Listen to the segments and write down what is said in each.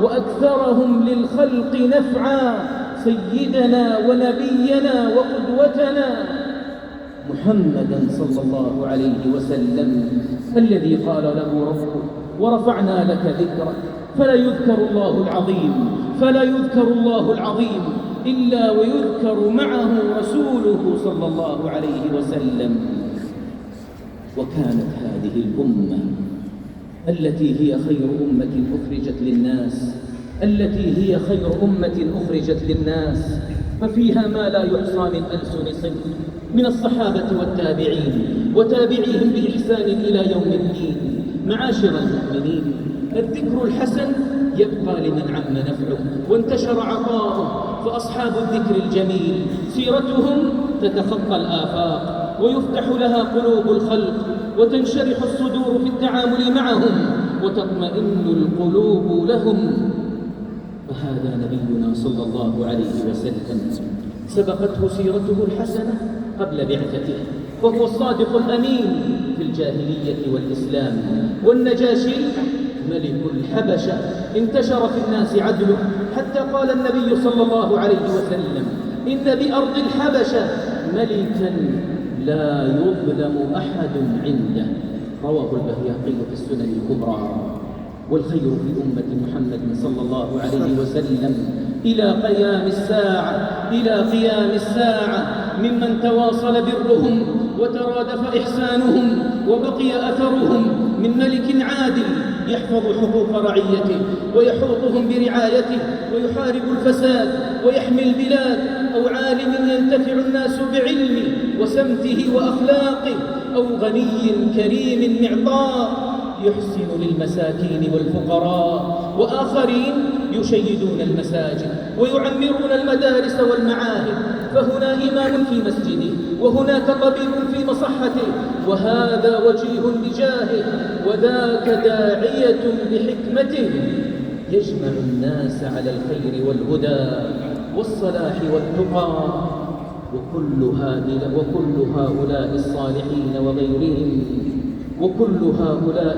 وأكثرهم للخلق نفعا سيدنا ونبينا وقدوتنا محمدا صلى الله عليه وسلم، الذي قال له ربه ورفعنا لك ذكرك. فلا يذكر الله العظيم إلا ويذكر معه رسوله صلى الله عليه وسلم. وكانت هذه الأمة التي هي خير أمة أخرجت للناس ففيها ما لا يحصى من ألسن صدق من الصحابة والتابعين وتابعيهم بإحسان إلى يوم الدين. معاشر المؤمنين، الذكر الحسن يبقى لمن عم نفعه وانتشر عطاؤه، فأصحاب الذكر الجميل سيرتهم تتخطى الآفاق ويفتح لها قلوب الخلق وتنشرح الصدور في التعامل معهم وتطمئن القلوب لهم. فهذا نبينا صلى الله عليه وسلم سبقته سيرته الحسنة قبل بعثته، وهو الصادق الأمين في الجاهلية والإسلام. والنجاشي ملك الحبشة انتشر في الناس عدله، حتى قال النبي صلى الله عليه وسلم: إن بأرض الحبشة ملكا لا يظلم أحد عنده. رواه البيهقي في السنن الكبرى. والخير في أمة محمد صلى الله عليه وسلم إلى قيام الساعة ممن تواصل برهم وترادف إحسانهم وبقي أثرهم، من ملك عادل يحفظ حقوق رعيته ويحوطهم برعايته ويحارب الفساد ويحمي البلاد، أو عالم ينتفع الناس بعلمه وسمته وأخلاقه، أو غني كريم معطاء يحسن للمساكين والفقراء، وآخرين يشيدون المساجد ويعمرون المدارس والمعاهد. فهنا إمام في مسجده وهناك طبيب في مصحته، وهذا وجيه بجاهه وذاك داعية بحكمته، يجمع الناس على الخير والهدى والصلاح والتقى. وكل هؤلاء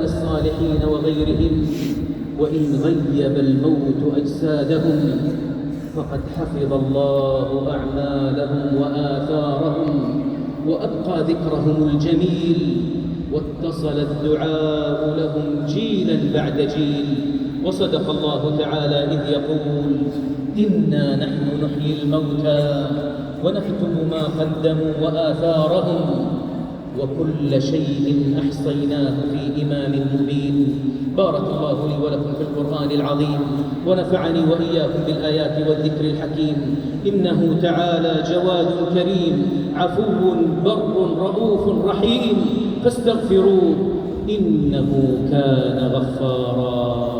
الصالحين وغيرهم وإن غيب الموت أجسادهم فقد حفظ الله أعمالهم وآثارهم وأبقى ذكرهم الجميل، واتصل الدعاء لهم جيلا بعد جيل. وصدق الله تعالى إذ يقول: إنا نحن نحيي الموتى ونكتب ما قدموا وآثارهم وكل شيء أحصيناه في إمام مبين. بارك الله لي ولكم في القرآن العظيم، ونفعني وإياكم بالآيات والذكر الحكيم. إنه تعالى جواد كريم عفو بر رؤوف رحيم، فاستغفروه إنه كان غفارا.